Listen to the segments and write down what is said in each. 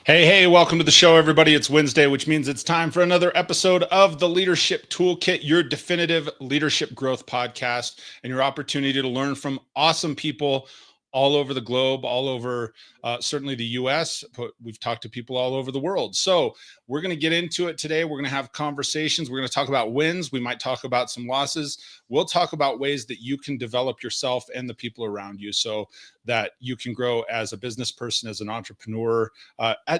Hey, welcome to the show, everybody. It's Wednesday, which means it's time for another episode of the Leadership Toolkit, your definitive leadership growth podcast, and your opportunity to learn from awesome people all over the globe, all over certainly the US, but we've talked to people all over the world. So we're going to get into it today. We're going to have conversations. We're going to talk about wins. We might talk about some losses. We'll talk about ways that you can develop yourself and the people around you so that you can grow as a business person, as an entrepreneur,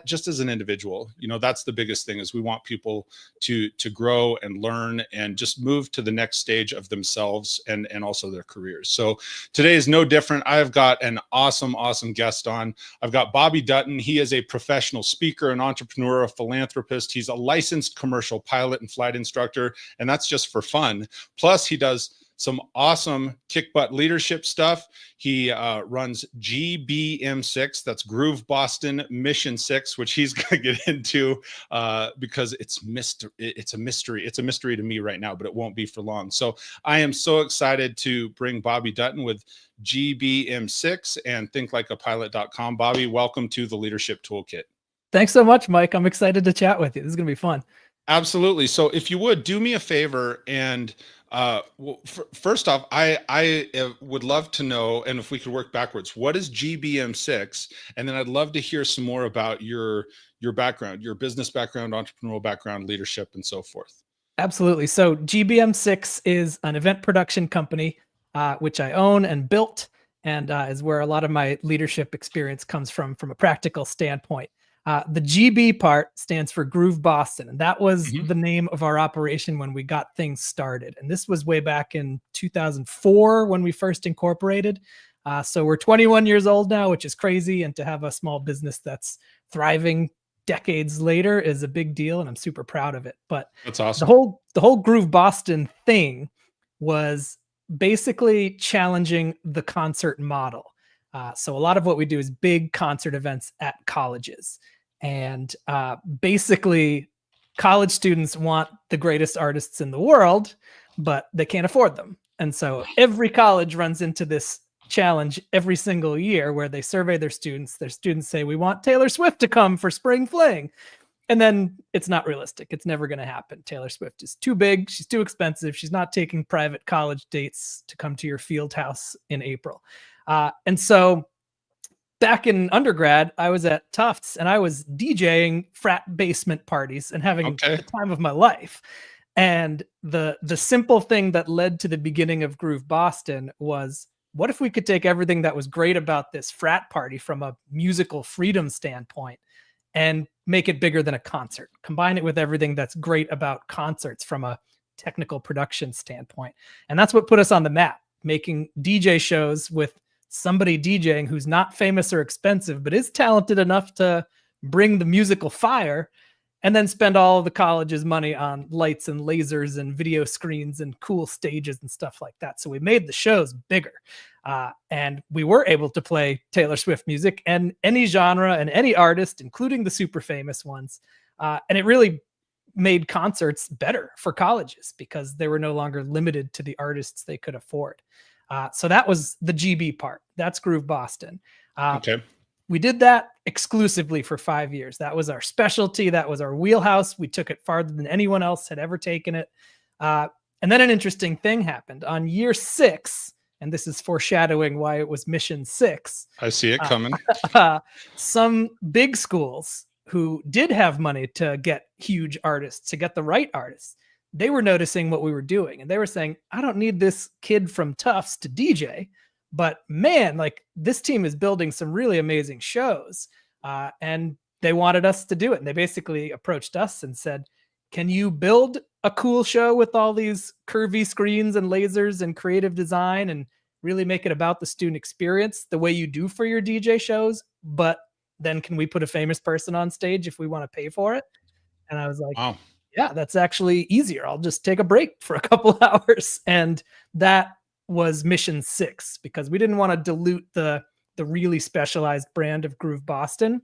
just as an individual. You know, that's the biggest thing, is we want people to grow and learn and just move to the next stage of themselves and also their careers. So today is no different. I've got an awesome guest on. I've got Bobby Dutton. He is a professional speaker, an entrepreneur, a philanthropist. He's a licensed commercial pilot and flight instructor, and that's just for fun. Plus, he does some awesome kick butt leadership stuff. He runs GBM6, that's Groove Boston Mission 6, which he's going to get into because it's a mystery. It's a mystery to me right now, but it won't be for long. So I am so excited to bring Bobby Dutton with GBM6 and thinklikeapilot.com. Bobby, welcome to the Leadership Toolkit. Thanks so much, Mike. I'm excited to chat with you. This is going to be fun. Absolutely. So if you would do me a favor and first off, I would love to know, and if we could work backwards, what is GBM6? And then I'd love to hear some more about your background, your business background, entrepreneurial background, leadership, and so forth. Absolutely. So GBM6 is an event production company, which I own and built, and is where a lot of my leadership experience comes from a practical standpoint. The GB part stands for Groove Boston, and that was the name of our operation when we got things started. And this was way back in 2004 when we first incorporated. So we're 21 years old now, which is crazy. And to have a small business that's thriving decades later is a big deal, and I'm super proud of it. But that's awesome. The whole Groove Boston thing was basically challenging the concert model. So a lot of what we do is big concert events at colleges. And basically, college students want the greatest artists in the world, but they can't afford them. And so every college runs into this challenge every single year where they survey their students. Their students say, we want Taylor Swift to come for spring fling. And then it's not realistic. It's never going to happen. Taylor Swift is too big. She's too expensive. She's not taking private college dates to come to your field house in April. And so back in undergrad, I was at Tufts and I was DJing frat basement parties and having the time of my life. And the simple thing that led to the beginning of Groove Boston was, what if we could take everything that was great about this frat party from a musical freedom standpoint and make it bigger than a concert, combine it with everything that's great about concerts from a technical production standpoint. And that's what put us on the map, making DJ shows with somebody DJing who's not famous or expensive, but is talented enough to bring the musical fire, and then spend all of the college's money on lights and lasers and video screens and cool stages and stuff like that. So we made the shows bigger, and we were able to play Taylor Swift music and any genre and any artist, including the super famous ones. And it really made concerts better for colleges because they were no longer limited to the artists they could afford. So that was the GB part. That's Groove Boston. We did that exclusively for 5 years. That was our specialty. That was our wheelhouse. We took it farther than anyone else had ever taken it. And then an interesting thing happened on year 6, and this is foreshadowing why it was Mission 6. I see it coming. Some big schools who did have money to get huge artists, to get the right artists, they were noticing what we were doing. And they were saying, I don't need this kid from Tufts to DJ, but man, like this team is building some really amazing shows. And they wanted us to do it. And they basically approached us and said, can you build a cool show with all these curvy screens and lasers and creative design and really make it about the student experience the way you do for your DJ shows? But then can we put a famous person on stage if we want to pay for it? And I was like, wow. Yeah, that's actually easier. I'll just take a break for a couple hours. And that was Mission 6, because we didn't want to dilute the really specialized brand of Groove Boston.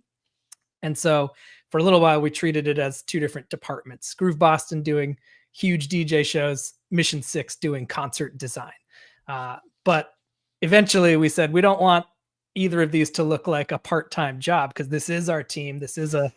And so for a little while, we treated it as 2 different departments. Groove Boston doing huge DJ shows, Mission 6 doing concert design. But eventually we said, we don't want either of these to look like a part-time job, because this is our team. This is a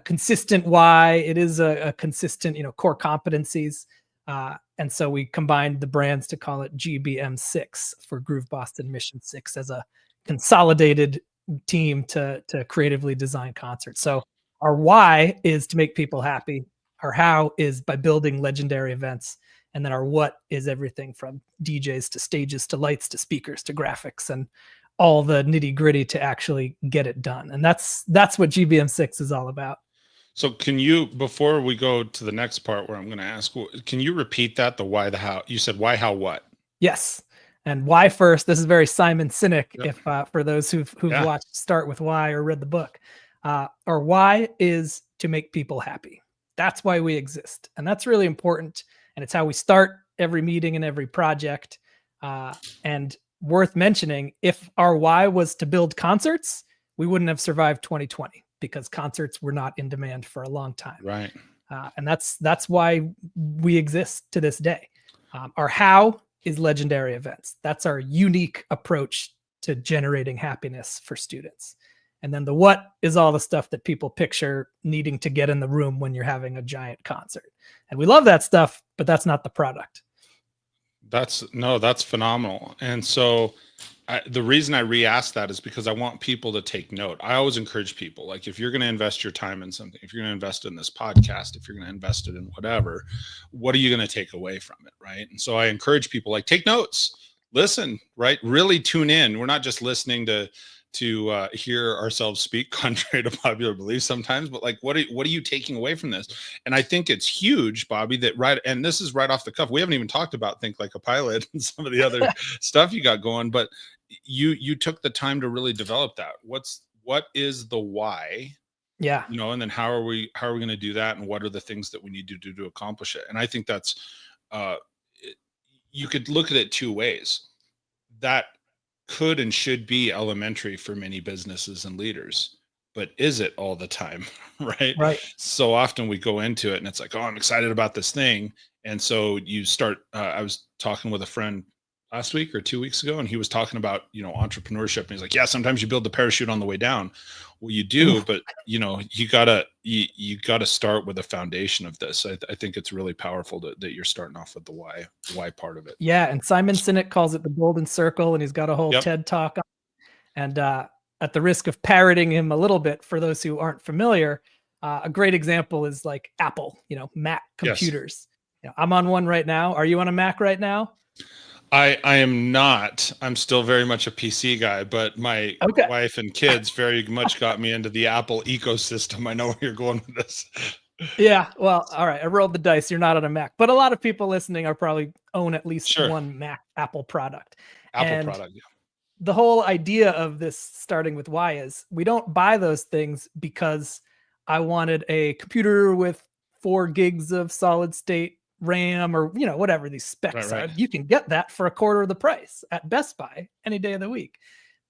consistent why. It is a consistent, core competencies. And so we combined the brands to call it GBM6 for Groove Boston Mission 6 as a consolidated team to creatively design concerts. So our why is to make people happy. Our how is by building legendary events. And then our what is everything from DJs to stages to lights to speakers to graphics and all the nitty gritty to actually get it done. And that's what GBM6 is all about. So can you, before we go to the next part where I'm going to ask, can you repeat that? The why, the how? You said why, how, what? Yes. And why first, this is very Simon Sinek. Yep. If for those who've watched Start With Why or read the book, our why is to make people happy. That's why we exist. And that's really important. And it's how we start every meeting and every project. And worth mentioning, if our why was to build concerts, we wouldn't have survived 2020 because concerts were not in demand for a long time. Right. And that's why we exist to this day. Our how is legendary events. That's our unique approach to generating happiness for students. And then the what is all the stuff that people picture needing to get in the room when you're having a giant concert. And we love that stuff, but that's not the product. That's phenomenal. And so the reason I re-asked that is because I want people to take note. I always encourage people, like, if you're going to invest your time in something, if you're going to invest in this podcast, if you're going to invest it in whatever, what are you going to take away from it? Right. And so I encourage people, like, take notes, listen, right? Really tune in. We're not just listening to hear ourselves speak contrary to popular beliefs sometimes, but like, what are you taking away from this? And I think it's huge, Bobby, that and this is right off the cuff. We haven't even talked about Think Like a Pilot and some of the other stuff you got going, but you took the time to really develop that. What is the why? Yeah. And then how are we going to do that? And what are the things that we need to do to accomplish it? And I think that's, you could look at it two ways. That could and should be elementary for many businesses and leaders, but is it all the time? Right. So often we go into it and it's like, oh, I'm excited about this thing. And so you start, I was talking with a friend last week or 2 weeks ago, and he was talking about, entrepreneurship. And he's like, yeah, sometimes you build the parachute on the way down. Well, you do, but you gotta start with a foundation of this. I think it's really powerful that you're starting off with the why part of it. Yeah. And Simon Sinek calls it the golden circle, and he's got a whole TED talk on it. And at the risk of parroting him a little bit, for those who aren't familiar, a great example is like Apple, Mac computers. Yes. I'm on one right now. Are you on a Mac right now? I am not. I'm still very much a PC guy, but my wife and kids very much got me into the Apple ecosystem. I know where you're going with this. Yeah. Well, all right. I rolled the dice. You're not on a Mac, but a lot of people listening are probably own at least one Mac Apple product. Product. Yeah. The whole idea of this starting with why is we don't buy those things because I wanted a computer with 4 gigs of solid state RAM or, whatever these specs are. You can get that for a quarter of the price at Best Buy any day of the week.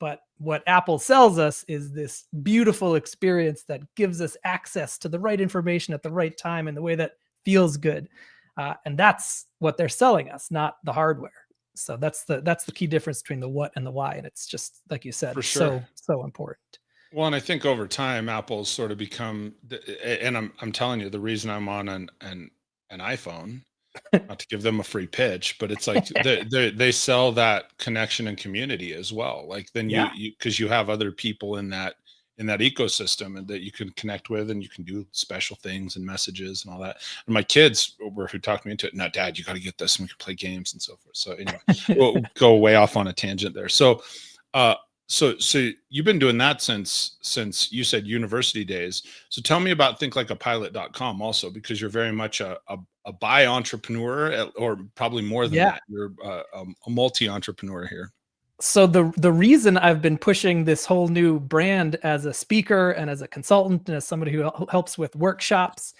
But what Apple sells us is this beautiful experience that gives us access to the right information at the right time in the way that feels good. And that's what they're selling us, not the hardware. So that's the key difference between the what and the why. And it's just, like you said, so important. Well, and I think over time, Apple's sort of become, and I'm telling you, the reason I'm on an iPhone, not to give them a free pitch, but it's like they sell that connection and community as well. Like then because you have other people in that ecosystem and that you can connect with, and you can do special things and messages and all that. And my kids who talked me into it. No, Dad, you got to get this, and we can play games and so forth. So anyway, we'll go way off on a tangent there. So, so you've been doing that since you said university days. So tell me about thinklikeapilot.com also, because you're very much a buy entrepreneur, or probably more than that. You're a multi-entrepreneur here. So the reason I've been pushing this whole new brand as a speaker and as a consultant and as somebody who helps with workshops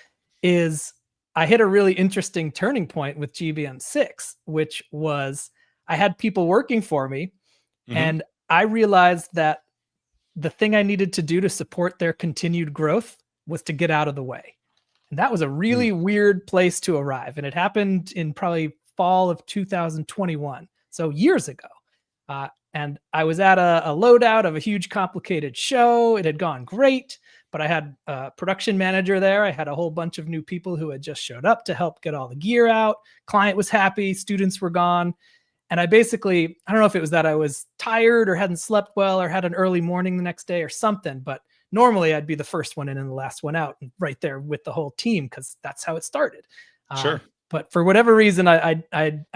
is I hit a really interesting turning point with GBM6, which was I had people working for me, and I realized that the thing I needed to do to support their continued growth was to get out of the way. And that was a really weird place to arrive. And it happened in probably fall of 2021. So years ago. And I was at a loadout of a huge, complicated show. It had gone great, but I had a production manager there. I had a whole bunch of new people who had just showed up to help get all the gear out. Client was happy. Students were gone. And I basically, I don't know if it was that I was tired or hadn't slept well or had an early morning the next day or something, but normally I'd be the first one in and the last one out, and right there with the whole team, because that's how it started. Sure. But for whatever reason, I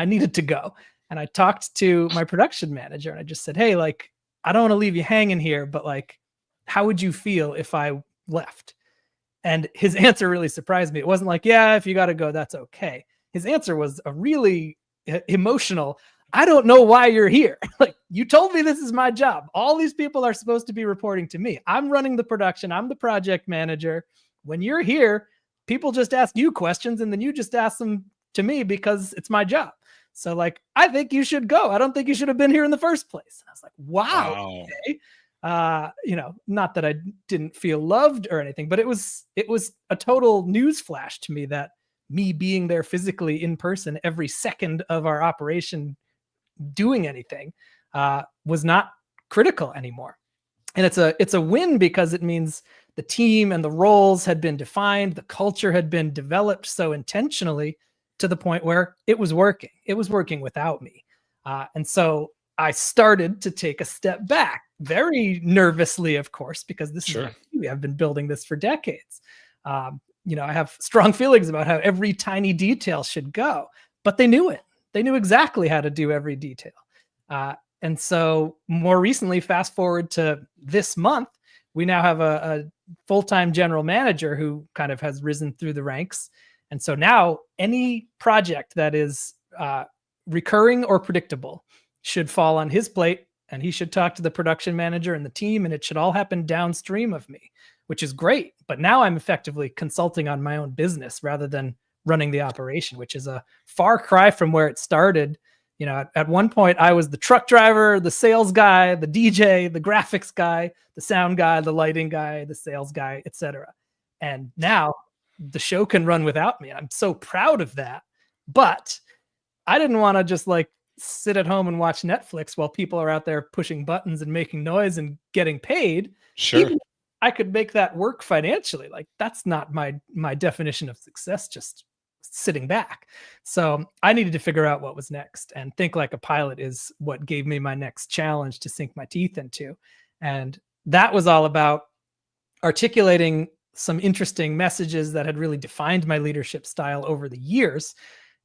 needed to go. And I talked to my production manager and I just said, hey, like, I don't want to leave you hanging here, but like, how would you feel if I left? And his answer really surprised me. It wasn't like, yeah, if you got to go, that's okay. His answer was a really emotional, I don't know why you're here. Like, you told me this is my job. All these people are supposed to be reporting to me. I'm running the production. I'm the project manager. When you're here, people just ask you questions and then you just ask them to me because it's my job. So like, I think you should go. I don't think you should have been here in the first place. And I was like, wow. Okay. Not that I didn't feel loved or anything, but it was a total newsflash to me that me being there physically in person every second of our operation doing anything was not critical anymore. And it's a win because it means the team and the roles had been defined, the culture had been developed so intentionally to the point where it was working. It was working without me. And so I started to take a step back, very nervously, of course, because this is I've been building this for decades. I have strong feelings about how every tiny detail should go, but they knew it. They knew exactly how to do every detail. And so more recently, fast forward to this month, we now have a full-time general manager who kind of has risen through the ranks. And so now any project that is recurring or predictable should fall on his plate, and he should talk to the production manager and the team, and it should all happen downstream of me, which is great. But now I'm effectively consulting on my own business rather than running the operation, which is a far cry from where it started. At one point I was the truck driver, the sales guy, the DJ, the graphics guy, the sound guy, the lighting guy, the sales guy, etc. And now the show can run without me. I'm so proud of that. But I didn't want to just like sit at home and watch Netflix while people are out there pushing buttons and making noise and getting paid. Sure. Even I could make that work financially. Like, that's not my definition of success, just sitting back. So I needed to figure out what was next, and Think Like a Pilot is what gave me my next challenge to sink my teeth into. And that was all about articulating some interesting messages that had really defined my leadership style over the years,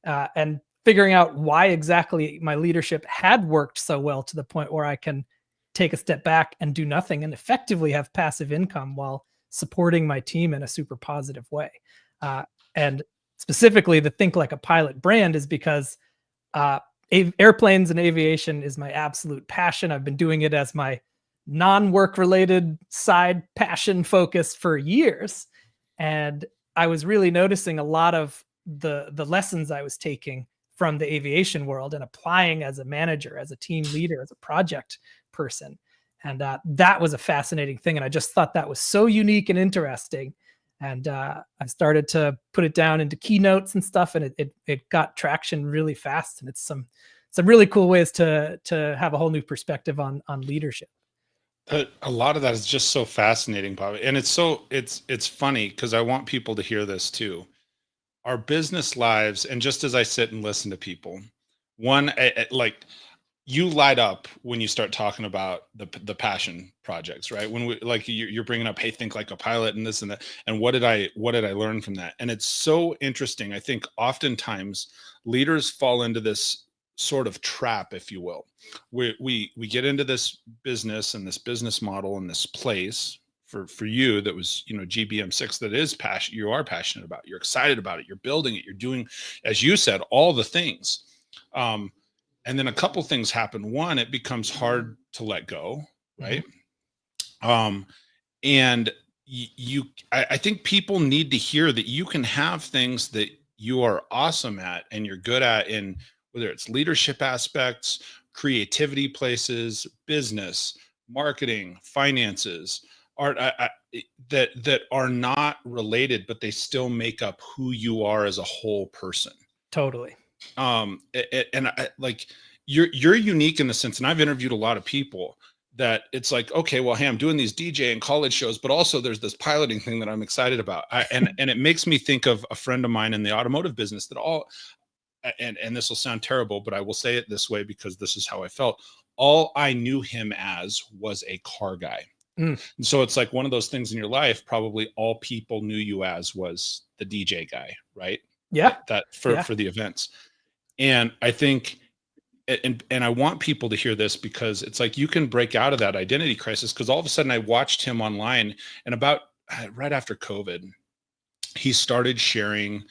and figuring out why exactly my leadership had worked so well to the point where I can take a step back and do nothing and effectively have passive income while supporting my team in a super positive way. And specifically, the Think Like a Pilot brand is because airplanes and aviation is my absolute passion. I've been doing it as my non-work related side passion focus for years. And I was really noticing a lot of the lessons I was taking from the aviation world and applying as a manager, as a team leader, as a project person. And that was a fascinating thing. And I just thought that was so unique and interesting. And I started to put it down into keynotes and stuff, and it got traction really fast. And it's some really cool ways to have a whole new perspective on leadership. A lot of that is just so fascinating, Bobby. And it's funny because I want people to hear this too. Our business lives, and just as I sit and listen to people, like, you light up when you start talking about the passion projects, right? When you're bringing up, hey, Think Like a Pilot and this and that, and what did I learn from that? And it's so interesting. I think oftentimes leaders fall into this sort of trap, if you will. We get into this business and this business model and this place for you that was, GBM6, that is passion. You are passionate about, you're excited about it, you're building it, you're doing, as you said, all the things. And then a couple things happen. One, it becomes hard to let go, right? Mm-hmm. And I think people need to hear that you can have things that you are awesome at and you're good at, in whether it's leadership aspects, creativity places, business, marketing, finances, art, that are not related, but they still make up who you are as a whole person. Totally. And you're unique in the sense, and I've interviewed a lot of people that it's like, okay, well, hey, I'm doing these DJ and college shows, but also there's this piloting thing that I'm excited about. And it makes me think of a friend of mine in the automotive business that and this will sound terrible, but I will say it this way because this is how I felt. All I knew him as was a car guy. And so it's like one of those things in your life, probably all people knew you as was the DJ guy, right? Yeah. For the events. And I think, and I want people to hear this because it's like you can break out of that identity crisis, because all of a sudden I watched him online, and about right after COVID, he started sharing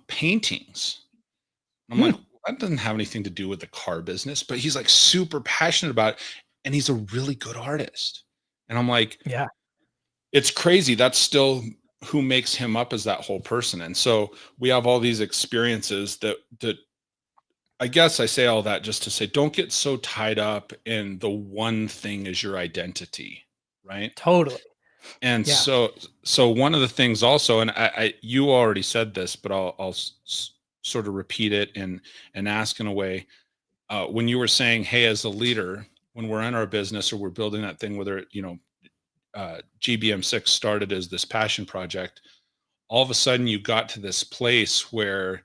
paintings. I'm like, that doesn't have anything to do with the car business, but he's like super passionate about it, and he's a really good artist. And I'm like, yeah, it's crazy. That's still who makes him up as that whole person. And so we have all these experiences that I guess I say all that just to say, don't get so tied up in the one thing as your identity, right? totally. And so one of the things also, and you already said this, but I'll sort of repeat it and ask in a way, when you were saying, hey, as a leader, when we're in our business or we're building that thing, whether, GBM6 started as this passion project, all of a sudden you got to this place where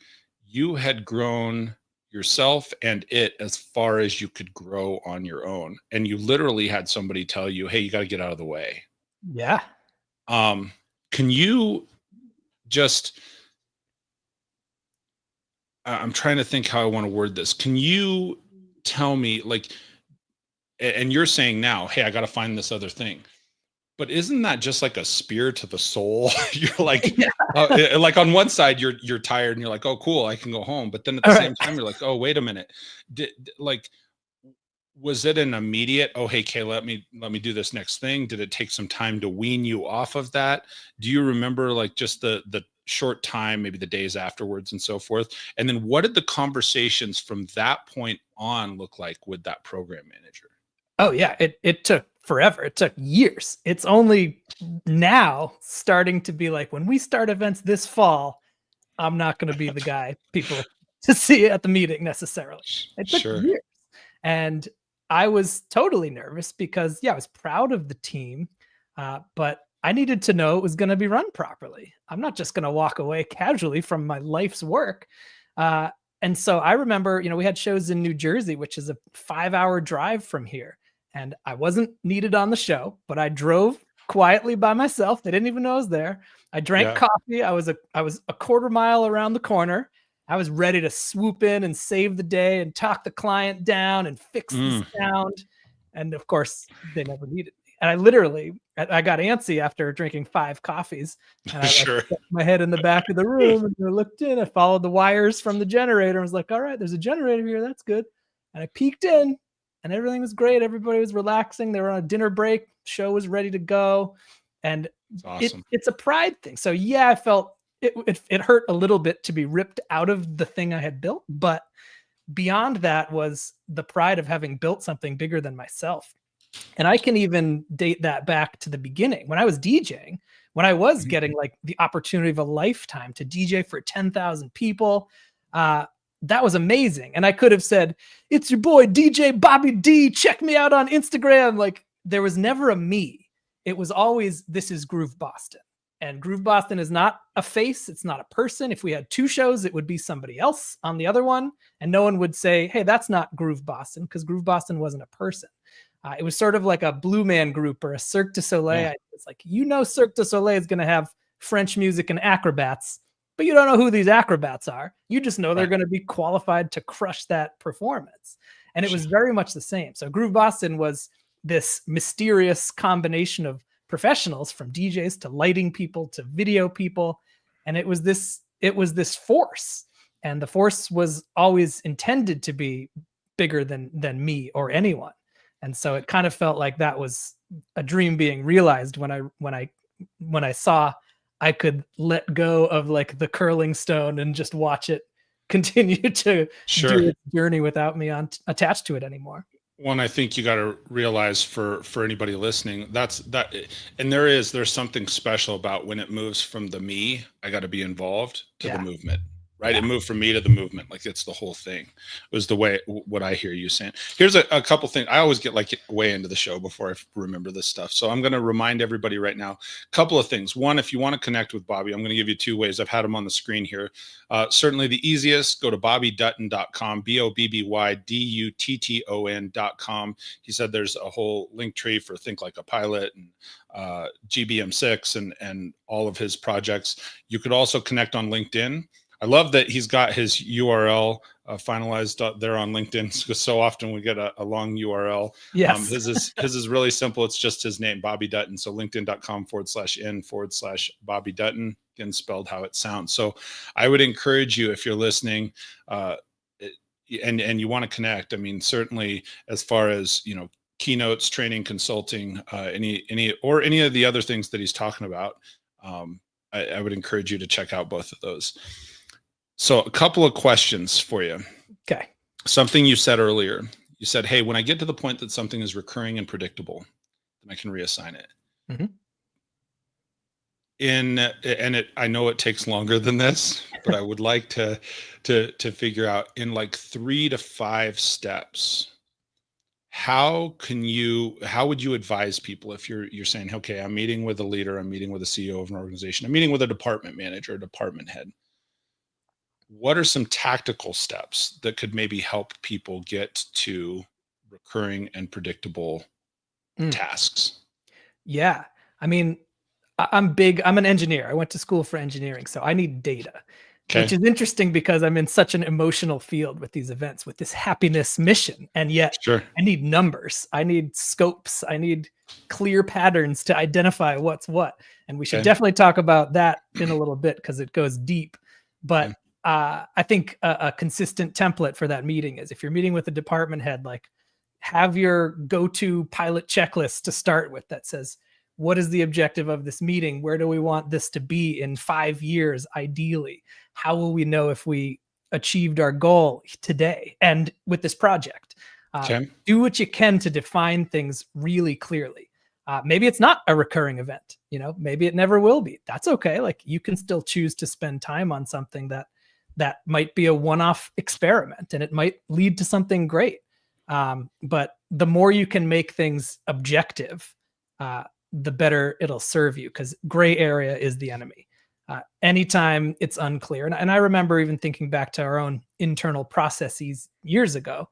you had grown yourself and it as far as you could grow on your own. And you literally had somebody tell you, hey, you got to get out of the way. Yeah. Can you just, I'm trying to think how I want to word this. Can you tell me, like, and you're saying now, hey, I got to find this other thing. But isn't that just like a spear to the soul? You're like, like on one side, you're tired and you're like, oh, cool, I can go home. But then at the same time, you're like, oh, wait a minute. Was it an immediate, oh, hey, Kay, let me do this next thing? Did it take some time to wean you off of that? Do you remember like just the short time, maybe the days afterwards and so forth? And then what did the conversations from that point on look like with that program manager? Oh yeah, it took forever. It took years. It's only now starting to be like, when we start events this fall, I'm not going to be the guy people to see at the meeting necessarily. It took years. And I was totally nervous because I was proud of the team, but I needed to know it was going to be run properly. I'm not just going to walk away casually from my life's work. And so I remember, we had shows in New Jersey, which is a 5-hour drive from here. And I wasn't needed on the show, but I drove quietly by myself. They didn't even know I was there. I drank coffee. I was a quarter mile around the corner. I was ready to swoop in and save the day and talk the client down and fix the sound. And of course, they never needed me. And I got antsy after drinking 5 coffees. And I stuck my head in the back of the room and I looked in. I followed the wires from the generator. I was like, all right, there's a generator here. That's good. And I peeked in. And everything was great. Everybody was relaxing. They were on a dinner break. Show was ready to go. And awesome. It's a pride thing. So I felt it hurt a little bit to be ripped out of the thing I had built. But beyond that was the pride of having built something bigger than myself. And I can even date that back to the beginning. When I was DJing, when I was getting like the opportunity of a lifetime to DJ for 10,000 people, that was amazing. And I could have said, it's your boy, DJ Bobby D. Check me out on Instagram. Like, there was never a me. It was always, this is Groove Boston. And Groove Boston is not a face. It's not a person. If we had 2 shows, it would be somebody else on the other one. And no one would say, hey, that's not Groove Boston, because Groove Boston wasn't a person. It was sort of like a Blue Man Group or a Cirque du Soleil. It's like, Cirque du Soleil is going to have French music and acrobats, but you don't know who these acrobats are. You just know they're going to be qualified to crush that performance. And it was very much the same. So Groove Boston was this mysterious combination of professionals, from DJs to lighting people to video people. And it was this force. And the force was always intended to be bigger than me or anyone. And so it kind of felt like that was a dream being realized when I saw I could let go of like the curling stone and just watch it continue to do its journey without me attached to it anymore. One, I think you got to realize for anybody listening, and there's something special about when it moves from the me, I got to be involved, to the movement, right? Yeah. It moved from me to the movement. Like it's the whole thing was the way, what I hear you saying. Here's a couple things. I always get like way into the show before I remember this stuff. So I'm going to remind everybody right now, a couple of things. One, if you want to connect with Bobby, I'm going to give you 2 ways. I've had him on the screen here. Certainly the easiest, go to bobbydutton.com, BOBBYDUTTON.com. He said there's a whole link tree for Think Like a Pilot and GBM6 and all of his projects. You could also connect on LinkedIn. I love that he's got his URL finalized there on LinkedIn, because so often we get a long URL. Yes. His is really simple. It's just his name, Bobby Dutton. So linkedin.com/in/Bobby Dutton, again, spelled how it sounds. So I would encourage you, if you're listening and you want to connect, I mean, certainly as far as, keynotes, training, consulting, any of the other things that he's talking about, I would encourage you to check out both of those. So a couple of questions for you. Okay. Something you said earlier, you said, hey, when I get to the point that something is recurring and predictable, then I can reassign it. Mm-hmm. I know it takes longer than this, but I would like to figure out in like 3 to 5 steps, how would you advise people if you're saying, okay, I'm meeting with a leader, I'm meeting with a CEO of an organization, I'm meeting with a department manager, a department head. What are some tactical steps that could maybe help people get to recurring and predictable tasks? Yeah. I mean, I'm an engineer. I went to school for engineering, so I need data, which is interesting because I'm in such an emotional field with these events, with this happiness mission. And yet I need numbers. I need scopes. I need clear patterns to identify what's what. And we should definitely talk about that in a little bit because it goes deep. But I think a consistent template for that meeting is, if you're meeting with a department head, like, have your go-to pilot checklist to start with that says, what is the objective of this meeting? Where do we want this to be in 5 years, ideally? How will we know if we achieved our goal today and with this project? Do what you can to define things really clearly. Maybe it's not a recurring event, maybe it never will be. That's okay. Like, you can still choose to spend time on something that might be a one-off experiment and it might lead to something great. But the more you can make things objective, the better it'll serve you, because gray area is the enemy. Anytime it's unclear. And I remember even thinking back to our own internal processes years ago.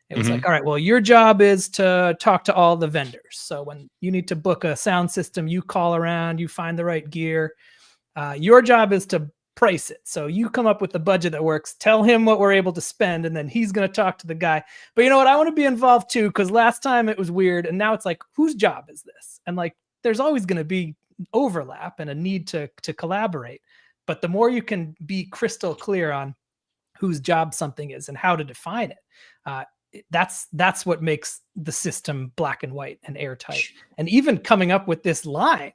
It was like, all right, well, your job is to talk to all the vendors. So when you need to book a sound system, you call around, you find the right gear. Your job is to price it. So you come up with the budget that works, tell him what we're able to spend, and then he's going to talk to the guy. But you know what? I want to be involved too, because last time it was weird. And now it's like, whose job is this? And like, there's always going to be overlap and a need to collaborate. But the more you can be crystal clear on whose job something is and how to define it, that's what makes the system black and white and airtight. And even coming up with this line,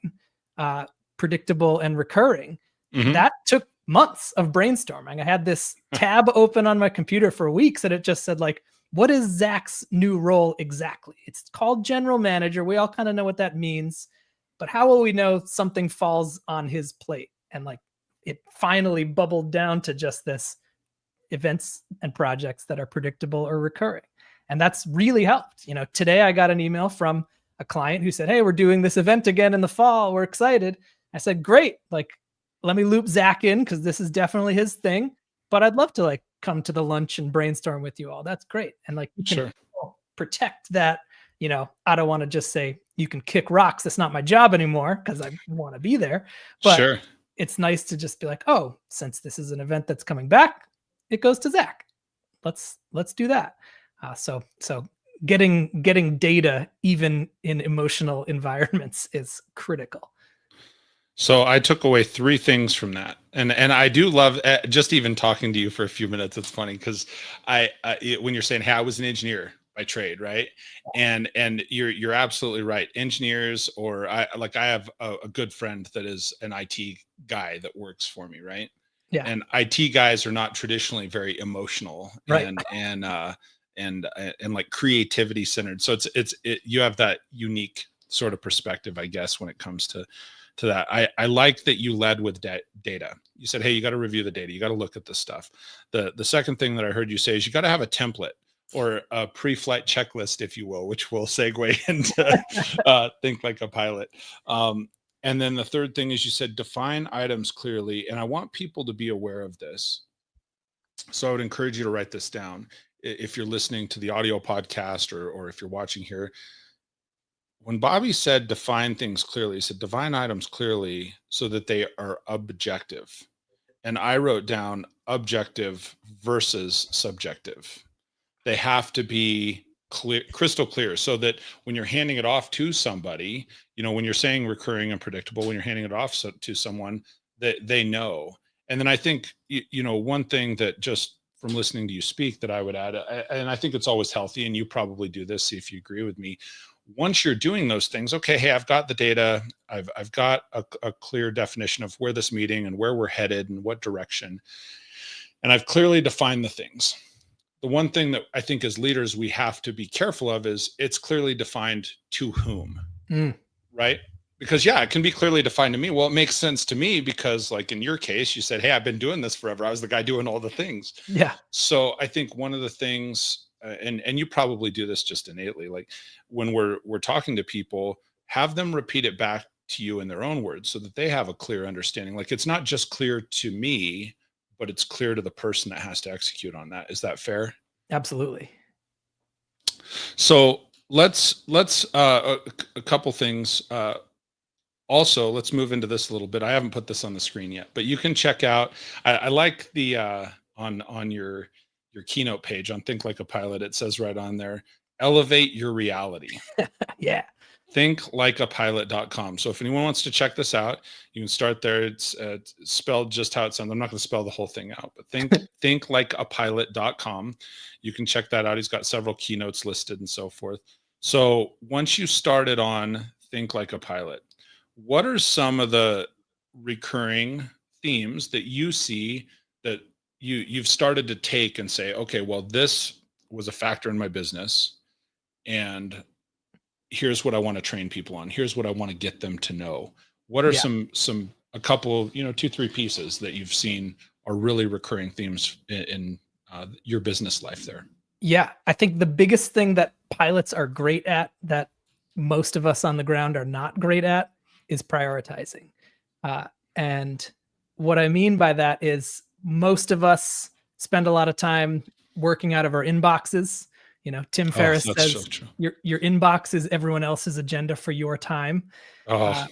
predictable and recurring, that took months of brainstorming. I had this tab open on my computer for weeks, and it just said, like, what is Zach's new role exactly? It's called general manager. We all kind of know what that means, but how will we know something falls on his plate? And like, it finally bubbled down to just this: events and projects that are predictable or recurring. And that's really helped. Today I got an email from a client who said, hey, we're doing this event again in the fall. We're excited. I said, great. Like, let me loop Zach in, because this is definitely his thing, but I'd love to like come to the lunch and brainstorm with you all. That's great. And like, you can protect that. I don't want to just say you can kick rocks. That's not my job anymore, because I want to be there. But it's nice to just be like, oh, since this is an event that's coming back, it goes to Zach. Let's do that. So getting data even in emotional environments is critical. So I took away 3 things from that. And I do love just even talking to you for a few minutes. It's funny because when you're saying, hey, I was an engineer by trade, right? And you're absolutely right. Engineers, or I have a good friend that is an IT guy that works for me, right? Yeah. And IT guys are not traditionally very emotional, right? And like creativity centered. So you have that unique sort of perspective, I guess, when it comes to to that. I like that you led with data. You said, hey, you got to review the data. You got to look at this stuff. The second thing that I heard you say is you got to have a template or a pre-flight checklist, if you will, which will segue into think like a pilot. And then the third thing is you said define items clearly. And I want people to be aware of this. So I would encourage you to write this down. If you're listening to the audio podcast or if you're watching here, when Bobby said define things clearly, he said define items clearly so that they are objective. And I wrote down objective versus subjective. They have to be clear, crystal clear, so that when you're handing it off to somebody, when you're saying recurring and predictable, when you're handing it off to someone, that they know. And then I think, one thing that just from listening to you speak that I would add, and I think it's always healthy, and you probably do this, see if you agree with me. Once you're doing those things, okay, hey, I've got the data, I've got a clear definition of where this meeting and where we're headed and what direction, and I've clearly defined the things. The one thing that I think as leaders we have to be careful of is it's clearly defined to whom, right? Because it can be clearly defined to me. Well, it makes sense to me because like in your case, you said, hey, I've been doing this forever. I was the guy doing all the things. Yeah. So I think one of the things, and you probably do this just innately, like when we're talking to people, have them repeat it back to you in their own words so that they have a clear understanding. Like it's not just clear to me, but it's clear to the person that has to execute on that. Is that fair? Absolutely. So let's a couple things. Also, let's move into this a little bit. I haven't put this on the screen yet, but you can check out. I like the on your keynote page on Think Like a Pilot. It says right on there, elevate your reality. Yeah. thinklikeapilot.com. So if anyone wants to check this out, you can start there. It's spelled just how it sounds. I'm not going to spell the whole thing out, but thinklikeapilot.com. You can check that out. He's got several keynotes listed and so forth. So once you started on Think Like a Pilot, what are some of the recurring themes that you see that you've started to take and say, okay, well, this was a factor in my business, and here's what I want to train people on. Here's what I want to get them to know. What are a couple, 2-3 pieces that you've seen are really recurring themes in your business life there? Yeah. I think the biggest thing that pilots are great at that most of us on the ground are not great at is prioritizing. And what I mean by that is most of us spend a lot of time working out of our inboxes. Tim Ferriss says so your inbox is everyone else's agenda for your time.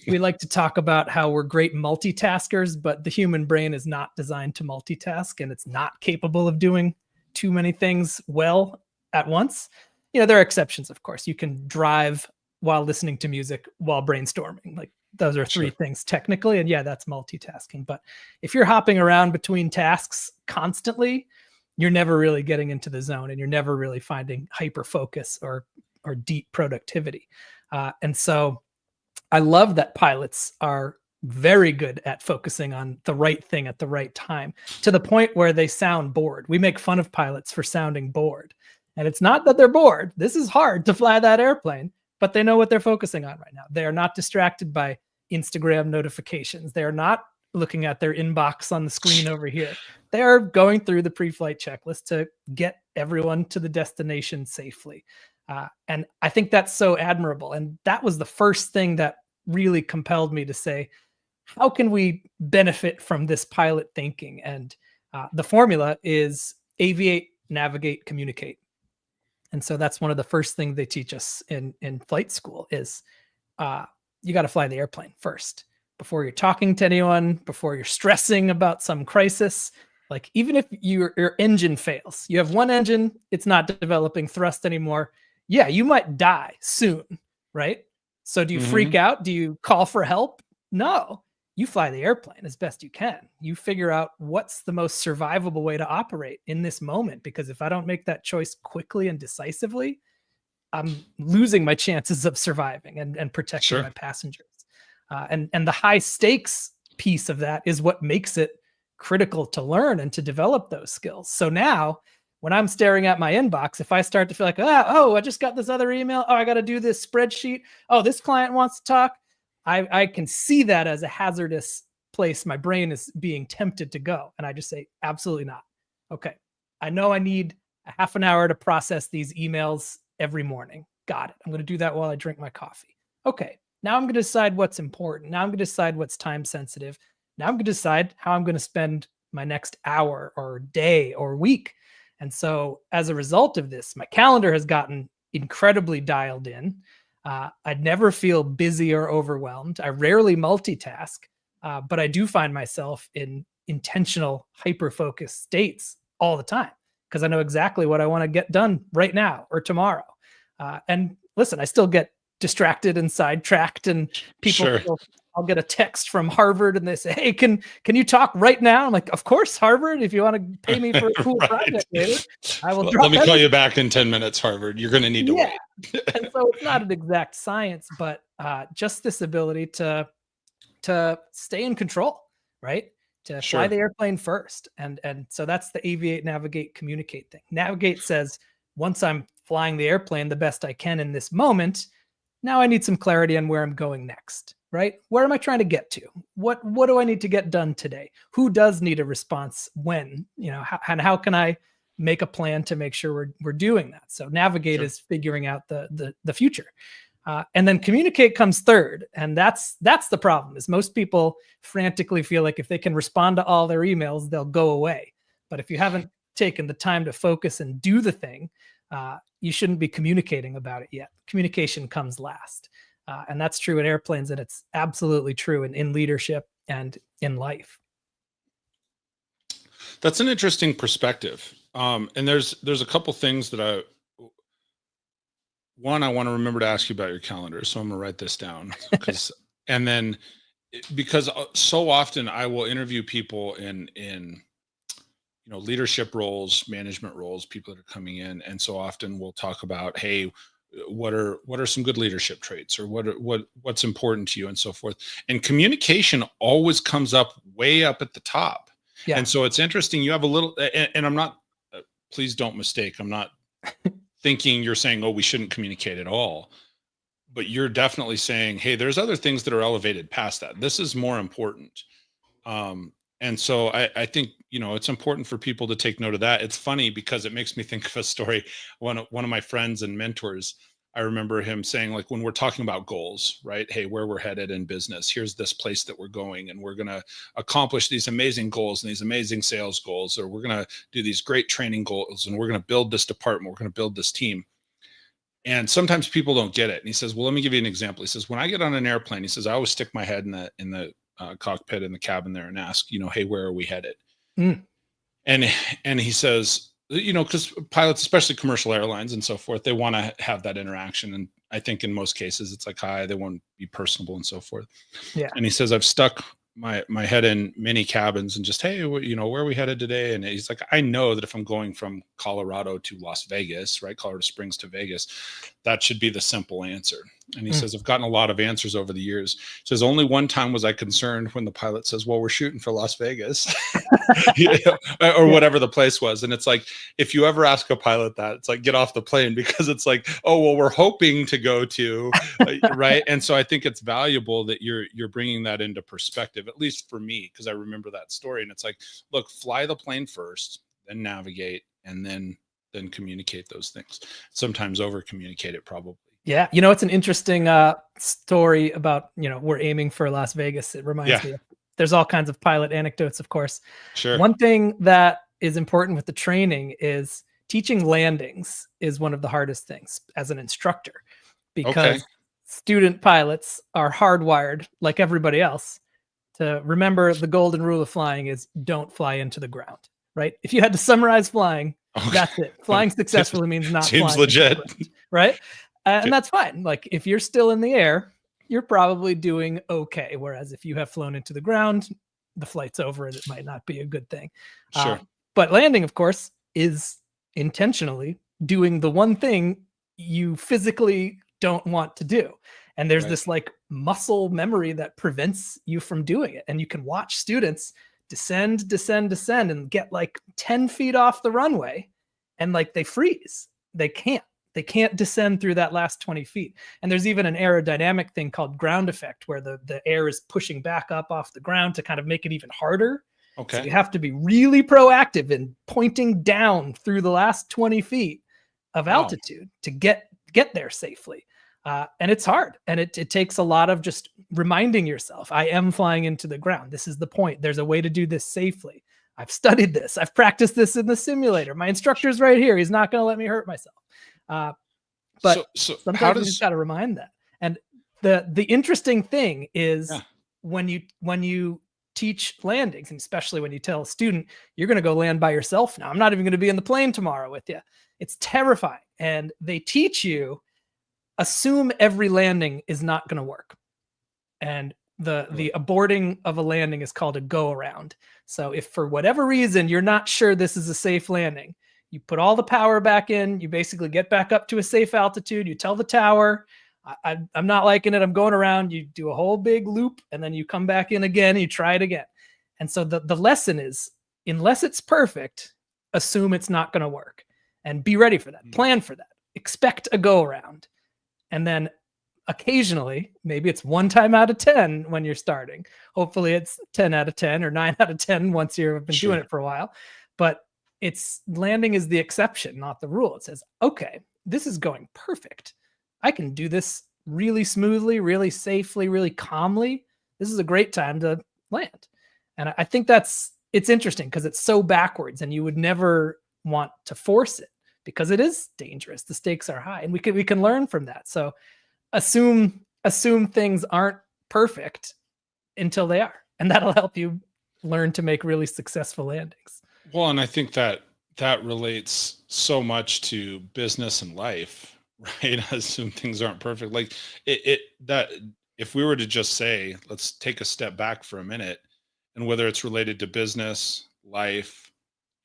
We like to talk about how we're great multitaskers, but the human brain is not designed to multitask, and it's not capable of doing too many things well at once. There are exceptions, of course. You can drive while listening to music while brainstorming. Like those are 3 things technically, and that's multitasking. But if you're hopping around between tasks constantly, you're never really getting into the zone, and you're never really finding hyper focus or deep productivity. And so I love that pilots are very good at focusing on the right thing at the right time, to the point where they sound bored. We make fun of pilots for sounding bored. And it's not that they're bored. This is hard to fly that airplane, but they know what they're focusing on right now. They are not distracted by Instagram notifications. They are not looking at their inbox on the screen over here. They are going through the pre-flight checklist to get everyone to the destination safely. And I think that's so admirable. And that was the first thing that really compelled me to say, how can we benefit from this pilot thinking? And the formula is aviate, navigate, communicate. And so that's one of the first things they teach us in flight school is you got to fly the airplane first. Before you're talking to anyone, before you're stressing about some crisis. Like even if your engine fails, you have one engine, it's not developing thrust anymore. Yeah, you might die soon, right? So do you freak out? Do you call for help? No, you fly the airplane as best you can. You figure out what's the most survivable way to operate in this moment. Because if I don't make that choice quickly and decisively, I'm losing my chances of surviving and protecting my passengers. And the high stakes piece of that is what makes it critical to learn and to develop those skills. So now when I'm staring at my inbox, if I start to feel like, I just got this other email. Oh, I got to do this spreadsheet. Oh, this client wants to talk. I can see that as a hazardous place my brain is being tempted to go. And I just say, absolutely not. Okay. I know I need a half an hour to process these emails every morning. Got it. I'm going to do that while I drink my coffee. Okay. Now I'm going to decide what's important. Now I'm going to decide what's time sensitive. Now I'm going to decide how I'm going to spend my next hour or day or week. And so as a result of this, my calendar has gotten incredibly dialed in. I'd never feel busy or overwhelmed. I rarely multitask, but I do find myself in intentional hyper-focused states all the time because I know exactly what I want to get done right now or tomorrow. And listen, I still get distracted and sidetracked, and people I'll get a text from Harvard and they say, hey, can you talk right now? I'm like, of course, Harvard, if you want to pay me for a cool project later, I will drop. Let me call you back in 10 minutes, Harvard. You're going to need to wait. And so it's not an exact science, but just this ability to stay in control, right? To fly the airplane first. And so that's the aviate, navigate, communicate thing. Navigate says, once I'm flying the airplane the best I can in this moment, now I need some clarity on where I'm going next, right? Where am I trying to get to? What do I need to get done today? Who does need a response when, how can I make a plan to make sure we're doing that? So navigate is figuring out the future. And then communicate comes third. And that's the problem, is most people frantically feel like if they can respond to all their emails, they'll go away. But if you haven't taken the time to focus and do the thing, you shouldn't be communicating about it yet. Communication comes last. And that's true in airplanes, and it's absolutely true in leadership and in life. That's an interesting perspective. And there's a couple things that I want to remember to ask you about your calendar. So I'm going to write this down because so often I will interview people in leadership roles, management roles, people that are coming in. And so often we'll talk about, hey, what are some good leadership traits, or what's important to you, and so forth. And communication always comes up way up at the top. Yeah. And so it's interesting. You have a little, and I'm not, please don't mistake, I'm not thinking you're saying, oh, we shouldn't communicate at all. But you're definitely saying, hey, there's other things that are elevated past that. This is more important. And so I think, it's important for people to take note of that. It's funny because it makes me think of a story. One of my friends and mentors, I remember him saying, like, when we're talking about goals, right? Hey, where we're headed in business, here's this place that we're going, and we're going to accomplish these amazing goals and these amazing sales goals, or we're going to do these great training goals, and we're going to build this department, we're going to build this team. And sometimes people don't get it. And he says, well, let me give you an example. He says, when I get on an airplane, he says, I always stick my head in the cockpit in the cabin there and ask, hey, where are we headed? And he says, because pilots, especially commercial airlines and so forth, they want to have that interaction. And I think in most cases it's like, hi, they want to be personable and so forth. Yeah. And he says, I've stuck my head in many cabins and just, hey, where are we headed today? And he's like, I know that if I'm going from Colorado to Las Vegas, right, Colorado Springs to Vegas, that should be the simple answer. And he says, I've gotten a lot of answers over the years. He says, only one time was I concerned when the pilot says, well, we're shooting for Las Vegas or whatever the place was. And it's like, if you ever ask a pilot that, it's like, get off the plane, because it's like, oh, well, we're hoping to go to, right. And so I think it's valuable that you're bringing that into perspective, at least for me, because I remember that story. And it's like, look, fly the plane first, then navigate, and then communicate those things. Sometimes over communicate it probably. Yeah. It's an interesting story about, we're aiming for Las Vegas. It reminds me of, there's all kinds of pilot anecdotes, of course. Sure. One thing that is important with the training is teaching landings is one of the hardest things as an instructor, because student pilots are hardwired, like everybody else, to remember the golden rule of flying is don't fly into the ground, right? If you had to summarize flying, that's it. Flying successfully means not flying. Seems legit. Right? And that's fine. Like, if you're still in the air, you're probably doing okay. Whereas if you have flown into the ground, the flight's over and it might not be a good thing. Sure. But landing, of course, is intentionally doing the one thing you physically don't want to do. And there's this like muscle memory that prevents you from doing it. And you can watch students descend, and get like 10 feet off the runway, and like they freeze. They can't. They can't descend through that last 20 feet. And there's even an aerodynamic thing called ground effect, where the air is pushing back up off the ground to kind of make it even harder. Okay. So you have to be really proactive in pointing down through the last 20 feet of altitude to get there safely. And it's hard. And it takes a lot of just reminding yourself, I am flying into the ground. This is the point. There's a way to do this safely. I've studied this. I've practiced this in the simulator. My instructor's right here. He's not going to let me hurt myself. But so sometimes you just got to remind that. And the interesting thing is when you teach landings, and especially when you tell a student, you're going to go land by yourself now. I'm not even going to be in the plane tomorrow with you. It's terrifying. And they teach you, assume every landing is not going to work. And the aborting of a landing is called a go around. So if for whatever reason you're not sure this is a safe landing, you put all the power back in, you basically get back up to a safe altitude, you tell the tower, I'm not liking it, I'm going around, you do a whole big loop, and then you come back in again, and you try it again. And so the lesson is, unless it's perfect, assume it's not going to work. And be ready for that, plan for that, expect a go around. And then occasionally, maybe it's 1 time out of 10 when you're starting. Hopefully it's 10 out of 10 or 9 out of 10 once you've been doing it for a while. But landing is the exception, not the rule. It says, okay, this is going perfect. I can do this really smoothly, really safely, really calmly. This is a great time to land. And I think it's interesting because it's so backwards, and you would never want to force it because it is dangerous. The stakes are high, and we can learn from that. So assume things aren't perfect until they are, and that'll help you learn to make really successful landings. Well, and I think that relates so much to business and life, right? Assume things aren't perfect. Like that if we were to just say, let's take a step back for a minute, and whether it's related to business, life,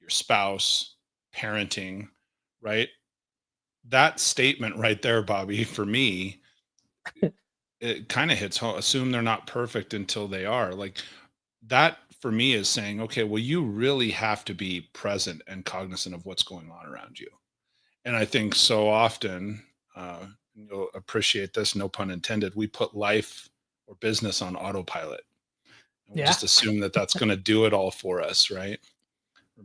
your spouse, parenting, right? That statement right there, Bobby, for me, it kind of hits home. Assume they're not perfect until they are. Like that for me is saying, okay, well, you really have to be present and cognizant of what's going on around you. And I think so often, you'll appreciate this, no pun intended, we put life or business on autopilot. And we just assume that that's going to do it all for us, right?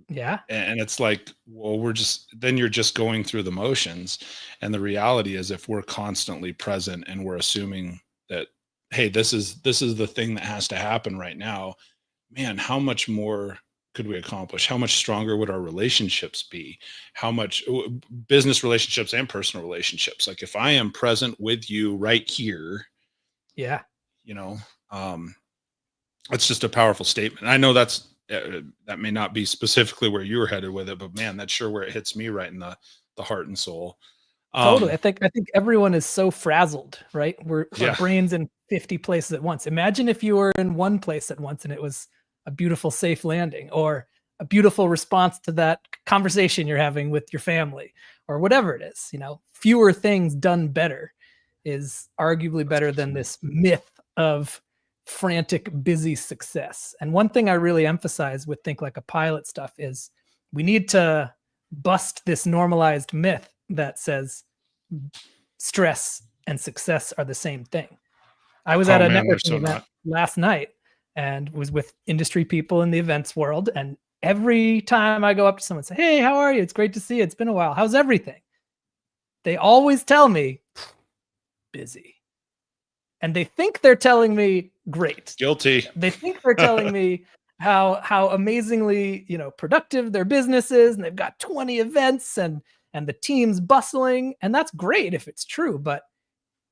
Yeah. And it's like, well, then you're just going through the motions. And the reality is, if we're constantly present and we're assuming that, hey, this is the thing that has to happen right now, man, how much more could we accomplish? How much stronger would our relationships be? How much business relationships and personal relationships? Like if I am present with you right here, it's just a powerful statement. I know that may not be specifically where you were headed with it, but man, that's sure where it hits me right in the heart and soul. Totally. I think everyone is so frazzled, right? Our brains in 50 places at once. Imagine if you were in one place at once and it was a beautiful, safe landing, or a beautiful response to that conversation you're having with your family, or whatever it is. Fewer things done better is arguably better than this myth of frantic, busy success. And one thing I really emphasize with Think Like a Pilot stuff is we need to bust this normalized myth that says stress and success are the same thing. I was at a networking event last night and was with industry people in the events world. And every time I go up to someone and say, hey, how are you? It's great to see you. It's been a while. How's everything? They always tell me, busy. And they think they're telling me great. Guilty. They think they're telling me how amazingly, productive their business is, and they've got 20 events and the team's bustling. And that's great if it's true, but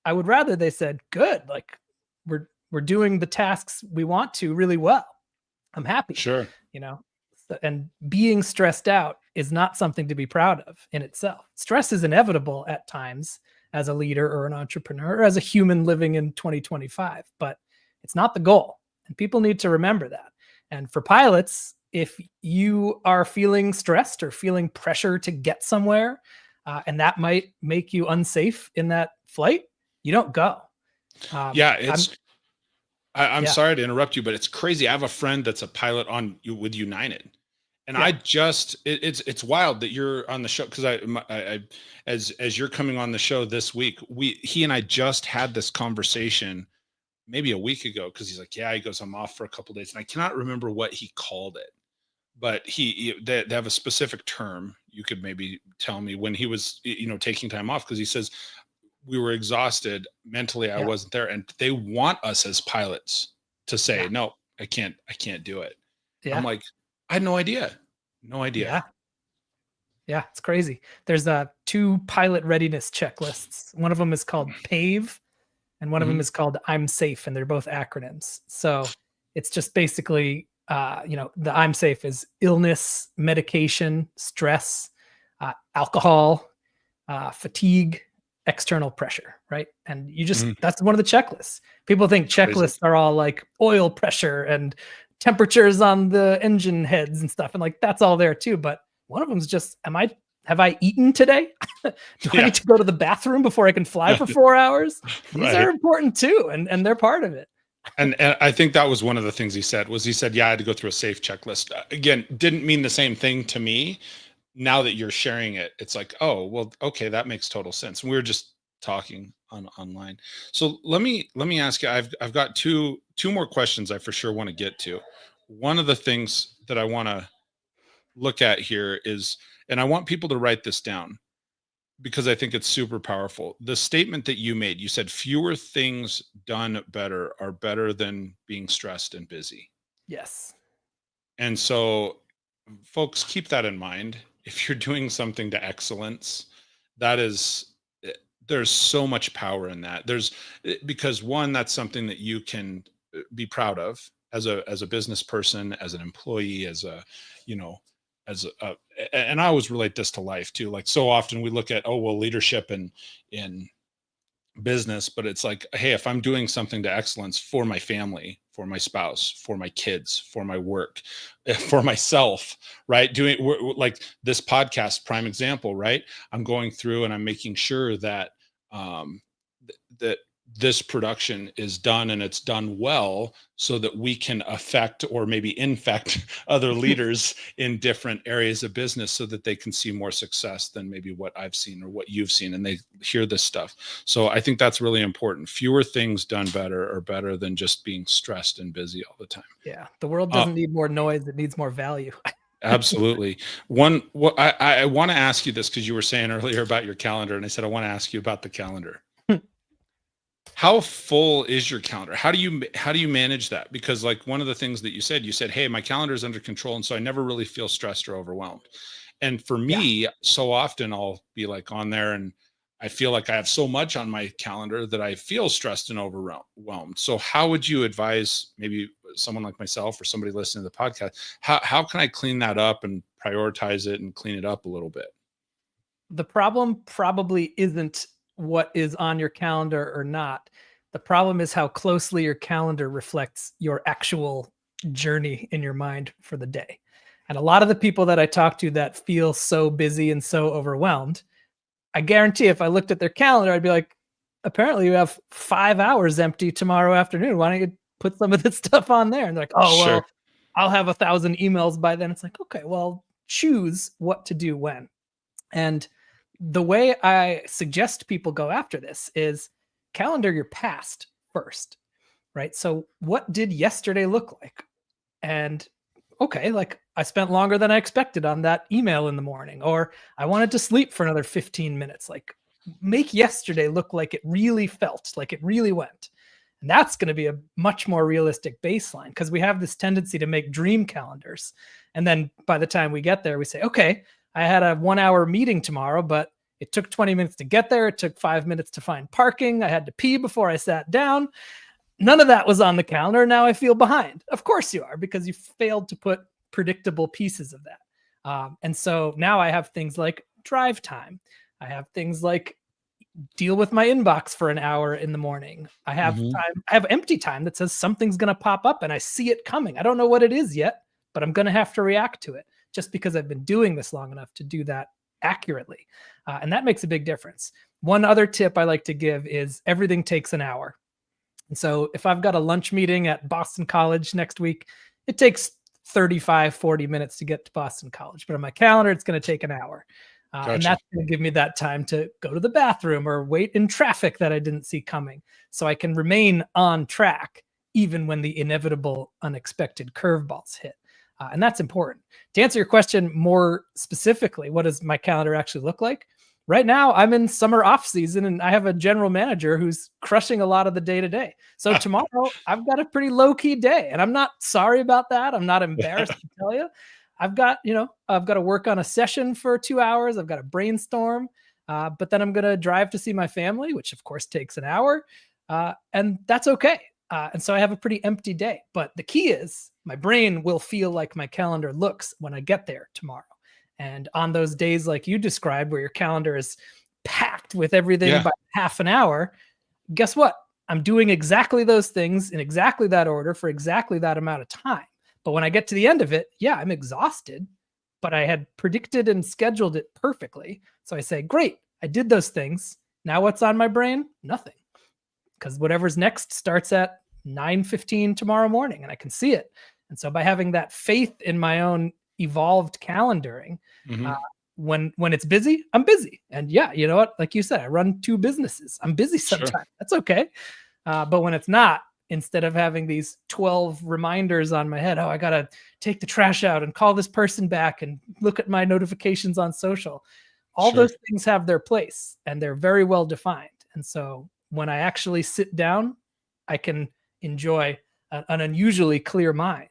I would rather they said, good, like we're doing the tasks we want to really well. I'm happy. Sure. And being stressed out is not something to be proud of in itself. Stress is inevitable at times as a leader or an entrepreneur or as a human living in 2025, but it's not the goal. And people need to remember that. And for pilots, if you are feeling stressed or feeling pressure to get somewhere, and that might make you unsafe in that flight, you don't go. I'm sorry to interrupt you, but it's crazy. I have a friend that's a pilot with United, And Yeah. it's wild that you're on the show, because as you're coming on the show this week, he and I just had this conversation maybe a week ago, because he's like, yeah, he goes, I'm off for a couple days, and I cannot remember what he called it, but they have a specific term. You could maybe tell me when he was, taking time off, because he says we were exhausted mentally. I Yeah. wasn't there, and they want us as pilots to say, Yeah. no, I can't do it. I'm Yeah. like, I had no idea. No idea. Yeah. Yeah. It's crazy. There's 2 pilot readiness checklists. One of them is called PAVE, and one of them Mhm. is called I'm Safe, and they're both acronyms. So it's just basically, the I'm Safe is illness, medication, stress, alcohol, fatigue, external pressure, right? And Mhm. that's one of the checklists. People think Crazy. checklists are all like oil pressure and temperatures on the engine heads and stuff. And like, that's all there too. But one of them is just, have I eaten today? Do I Yeah. need to go to the bathroom before I can fly for 4 hours? These Right. are important too. And they're part of it. And I think that was one of the things he said, yeah, I had to go through a safe checklist. Again, didn't mean the same thing to me. Now that you're sharing it, it's like, oh, well, okay, that makes total sense. And we were just talking online. So let me ask you, I've got two more questions I for sure want to get to. One of the things that I want to look at here is, and I want people to write this down, because I think it's super powerful. The statement that you said, fewer things done better are better than being stressed and busy. Yes. And so, folks, keep that in mind. If you're doing something to excellence, that is, eh, there's so much power in that. Because one, that's something that you can be proud of as a business person, as an employee, as a, you know, and I always relate this to life too. Like, so often we look at, oh, well, leadership in business, but it's like, hey, if I'm doing something to excellence for my family, for my spouse, for my kids, for my work, for myself, right? Like this podcast, prime example, right? I'm going through and I'm making sure that um that this production is done, and it's done well, so that we can affect or maybe infect other leaders in different areas of business, so that they can see more success than maybe what I've seen or what you've seen, and they hear this stuff. So I think that's really important. Fewer things done better are better than just being stressed and busy all the time. Yeah. The world uh, doesn't need more noise. It needs more value. Absolutely. What I want to ask you this, because you were saying earlier about your calendar, and I said I want to ask you about the calendar. How full is your calendar? How do you manage that? Because like one of the things that you said, hey, my calendar is under control, and so I never really feel stressed or overwhelmed. And for Yeah. me, so often I'll be like on there, and I feel like I have so much on my calendar that I feel stressed and overwhelmed. So how would you advise maybe someone like myself or somebody listening to the podcast? How can I clean that up and prioritize it and clean it up a little bit? The problem probably isn't what is on your calendar or not. The problem is how closely your calendar reflects your actual journey in your mind for the day. And a lot of the people that I talk to that feel so busy and so overwhelmed, I guarantee if I looked at their calendar, I'd be like, apparently you have 5 hours empty tomorrow afternoon. Why don't you put some of this stuff on there? And they're like, oh, Sure. well, I'll have 1,000 emails by then. It's like, okay, well, choose what to do when. And the way I suggest people go after this is calendar your past first, right? So, what did yesterday look like? And okay, like I spent longer than I expected on that email in the morning, or I wanted to sleep for another 15 minutes. Like, make yesterday look like it really felt, like it really went. And that's going to be a much more realistic baseline, because we have this tendency to make dream calendars. And then by the time we get there, we say, okay, I had a 1 hour meeting tomorrow, but it took 20 minutes to get there. It took 5 minutes to find parking. I had to pee before I sat down. None of that was on the calendar. Now I feel behind. Of course you are, because you failed to put predictable pieces of that. And so now I have things like drive time. I have things like deal with my inbox for an hour in the morning. I have Mhm. time. I have empty time that says something's going to pop up and I see it coming. I don't know what it is yet, but I'm going to have to react to it, just because I've been doing this long enough to do that accurately. And that makes a big difference. One other tip I like to give is everything takes an hour. And so if I've got a lunch meeting at Boston College next week, it takes 35, 40 minutes to get to Boston College, but on my calendar, it's going to take an hour. And that's going to give me that time to go to the bathroom or wait in traffic that I didn't see coming, so I can remain on track even when the inevitable unexpected curveballs hit. And that's important. To answer your question more specifically, what does my calendar actually look like? Right now, I'm in summer off season, and I have a general manager who's crushing a lot of the day-to-day. So tomorrow, I've got a pretty low-key day, and I'm not sorry about that. I'm not embarrassed to tell you. I've got to work on a session for 2 hours. I've got to brainstorm, but then I'm going to drive to see my family, which of course takes an hour, and that's okay. And so I have a pretty empty day. But the key is my brain will feel like my calendar looks when I get there tomorrow. And on those days like you described, where your calendar is packed with everything by half an hour, guess what? I'm doing exactly those things in exactly that order for exactly that amount of time. But when I get to the end of it, I'm exhausted, but I had predicted and scheduled it perfectly. So I say, great, I did those things. Now what's on my brain? Nothing. Because whatever's next starts at 9:15 tomorrow morning, and I can see it. And so by having that faith in my own evolved calendaring, when it's busy, I'm busy. And you know what? Like you said, I run 2 businesses. I'm busy sometimes. Sure. That's okay. But when it's not, instead of having these 12 reminders on my head, I got to take the trash out and call this person back and look at my notifications on social. All those things have their place, and they're very well defined. And so when I actually sit down, I can enjoy an unusually clear mind.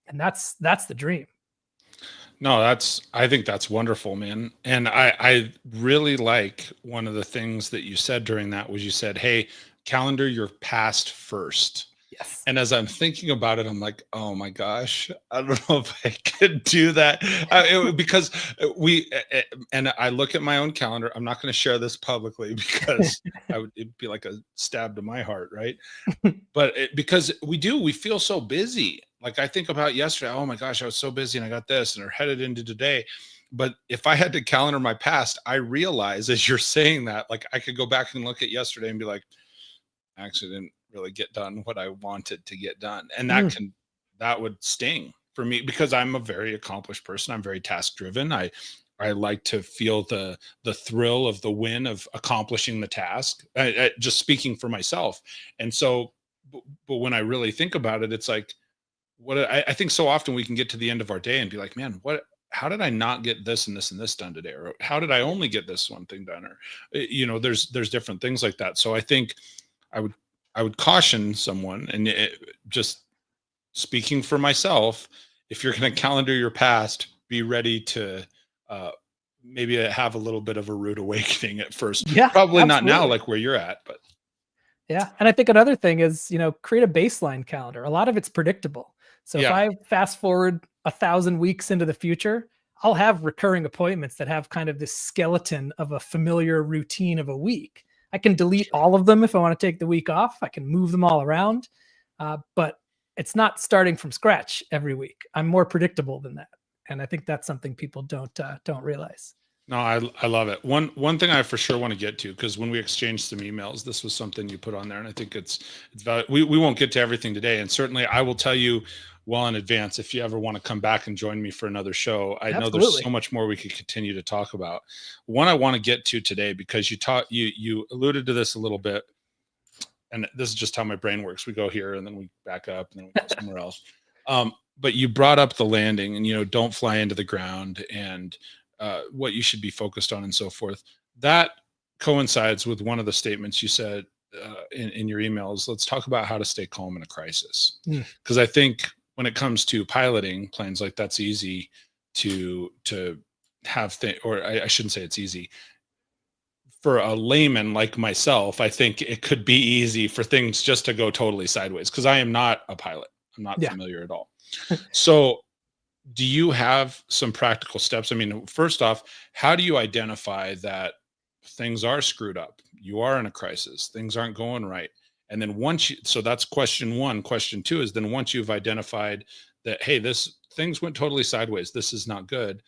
And that's the dream. No, I think that's wonderful, man. And I really like one of the things that you said during that was you said, hey, calendar your past first. Yes. And as I'm thinking about it, I'm like, oh my gosh, I don't know if I could do that. Because and I look at my own calendar. I'm not going to share this publicly because it'd be like a stab to my heart, right? But because we feel so busy. Like I think about yesterday, oh my gosh, I was so busy and I got this and are headed into today. But if I had to calendar my past, I realize as you're saying that, like I could go back and look at yesterday and be like, I actually didn't really get done what I wanted to get done. And that would sting for me because I'm a very accomplished person. I'm very task driven. I like to feel the thrill of the win of accomplishing the task, just speaking for myself. And so, but when I really think about it, it's like, I think so often we can get to the end of our day and be like, man, how did I not get this and this and this done today? Or how did I only get this one thing done? Or, there's different things like that. So I think I would caution someone, and just speaking for myself, if you're going to calendar your past, be ready to maybe have a little bit of a rude awakening at first. Yeah, probably absolutely. Not now, like where you're at, but yeah. And I think another thing is, create a baseline calendar. A lot of it's predictable. So if I fast forward 1,000 weeks into the future, I'll have recurring appointments that have kind of this skeleton of a familiar routine of a week. I can delete all of them if I want to take the week off. I can move them all around, but it's not starting from scratch every week. I'm more predictable than that, and I think that's something people don't realize. No, I love it. One thing I for sure want to get to, because when we exchanged some emails, this was something you put on there, and I think it's valuable. We won't get to everything today, and certainly I will tell you well in advance if you ever want to come back and join me for another show. I know there's so much more we could continue to talk about. One I want to get to today, because you alluded to this a little bit, and this is just how my brain works. We go here and then we back up and then we go somewhere else. But you brought up the landing and, don't fly into the ground and what you should be focused on and so forth. That coincides with one of the statements you said in your emails. Let's talk about how to stay calm in a crisis. Because I think when it comes to piloting planes, like that's easy to have or I shouldn't say it's easy. For a layman like myself, I think it could be easy for things just to go totally sideways because I am not a pilot. I'm not familiar at all. So do you have some practical steps? I mean, first off, how do you identify that things are screwed up? You are in a crisis. Things aren't going right. And then so that's question one. Question two is then once you've identified that, hey, things went totally sideways, this is not good.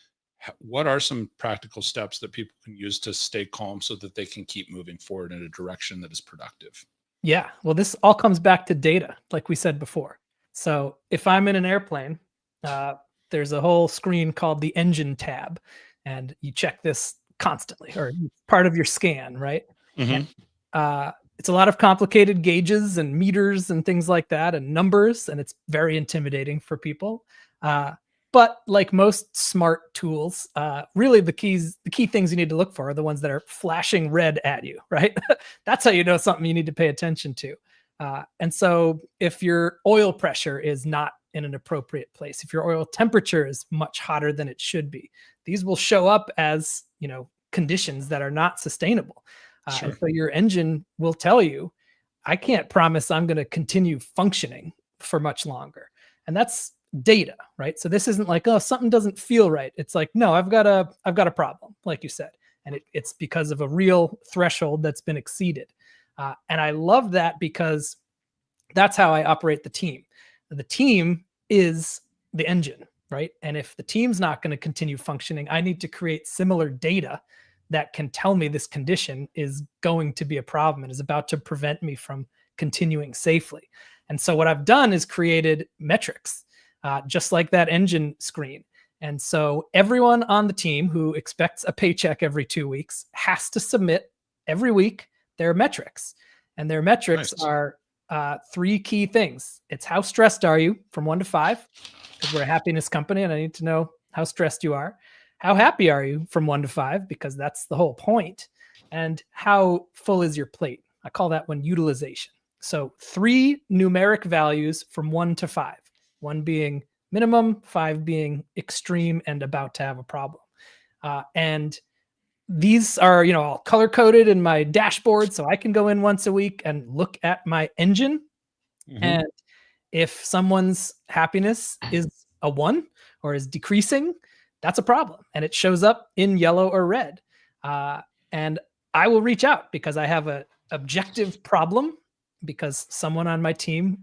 What are some practical steps that people can use to stay calm so that they can keep moving forward in a direction that is productive? Yeah. Well, this all comes back to data, like we said before. So if I'm in an airplane There's a whole screen called the engine tab, and you check this constantly, or part of your scan, right? Mm-hmm. And it's a lot of complicated gauges and meters and things like that, and numbers, and it's very intimidating for people. But like most smart tools, really the key things you need to look for are the ones that are flashing red at you, right? That's how you know something you need to pay attention to. And so if your oil pressure is not in an appropriate place, if your oil temperature is much hotter than it should be, these will show up as, conditions that are not sustainable. Sure. And so your engine will tell you, I can't promise I'm going to continue functioning for much longer. And that's data, right? So this isn't like, oh, something doesn't feel right. It's like, no, I've got a problem, like you said. And it's because of a real threshold that's been exceeded. And I love that because that's how I operate the team. The team is the engine, right? And if the team's not going to continue functioning, I need to create similar data that can tell me this condition is going to be a problem and is about to prevent me from continuing safely. And so what I've done is created metrics, just like that engine screen. And so everyone on the team who expects a paycheck every 2 weeks has to submit every week their metrics. And their metrics are 3 key things. It's how stressed are you from 1 to 5, because we're a happiness company and I need to know how stressed you are. How happy are you from 1 to 5, because that's the whole point. And how full is your plate? I call that one utilization. So 3 numeric values from 1 to 5, 1 being minimum, 5 being extreme and about to have a problem. And these are, all color coded in my dashboard, so I can go in once a week and look at my engine. Mm-hmm. And if someone's happiness is a 1 or is decreasing, that's a problem. And it shows up in yellow or red. And I will reach out because I have an objective problem, because someone on my team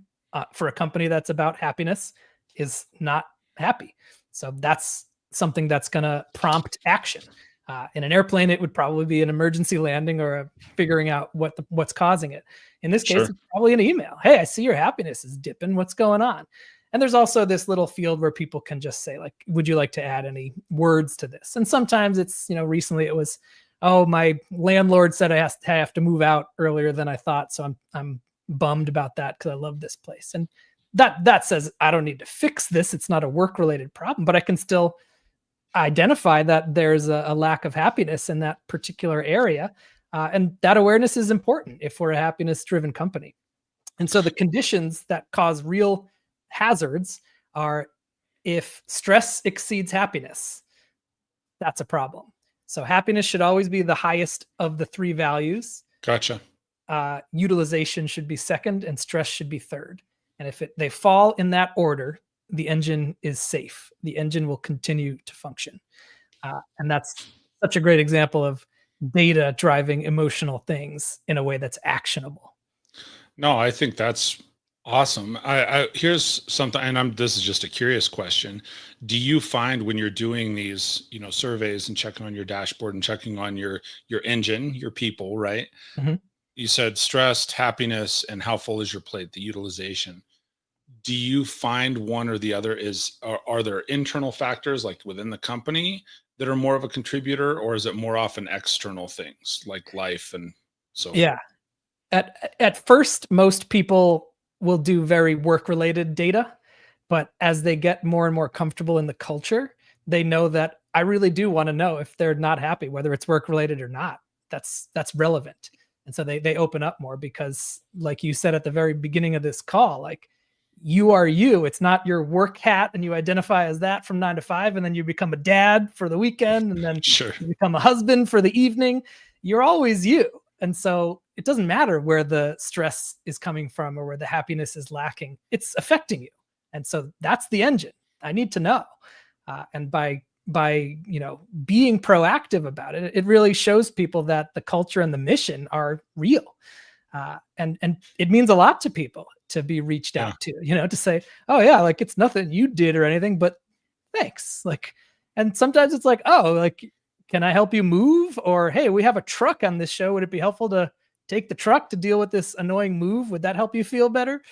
for a company that's about happiness is not happy. So that's something that's going to prompt action. In an airplane, it would probably be an emergency landing or figuring out what's causing it. In this case, it's probably an email. Hey, I see your happiness is dipping. What's going on? And there's also this little field where people can just say, like, would you like to add any words to this? And sometimes it's, recently it was, oh, my landlord said I have to move out earlier than I thought. So I'm bummed about that because I love this place. And that says I don't need to fix this. It's not a work-related problem, but I can still identify that there's a lack of happiness in that particular area. And that awareness is important if we're a happiness-driven company. And so the conditions that cause real hazards are if stress exceeds happiness, that's a problem. So happiness should always be the highest of the 3 values. Gotcha. Utilization should be second and stress should be third. And if they fall in that order, the engine is safe. The engine will continue to function. And that's such a great example of data driving emotional things in a way that's actionable. No, I think that's awesome. I here's something, and this is just a curious question. Do you find when you're doing these, surveys and checking on your dashboard and checking on your engine, your people, right? Mm-hmm. You said stressed, happiness, and how full is your plate, the utilization. Do you find one or the other are there internal factors like within the company that are more of a contributor, or is it more often external things like life and so forth? Yeah. At first, most people will do very work-related data, but as they get more and more comfortable in the culture, they know that I really do want to know if they're not happy, whether it's work-related or not. That's relevant. And so they open up more because, like you said at the very beginning of this call, like, you are you. It's not your work hat and you identify as that from 9 to 5, and then you become a dad for the weekend, and then you become a husband for the evening. You're always you. And so it doesn't matter where the stress is coming from or where the happiness is lacking. It's affecting you. And so that's the engine. I need to know. And by being proactive about it, it really shows people that the culture and the mission are real. And it means a lot to people to be reached out to, to say, oh yeah, like, it's nothing you did or anything, but thanks. Like, and sometimes it's like, oh, like, can I help you move? Or, hey, we have a truck on this show. Would it be helpful to take the truck to deal with this annoying move? Would that help you feel better?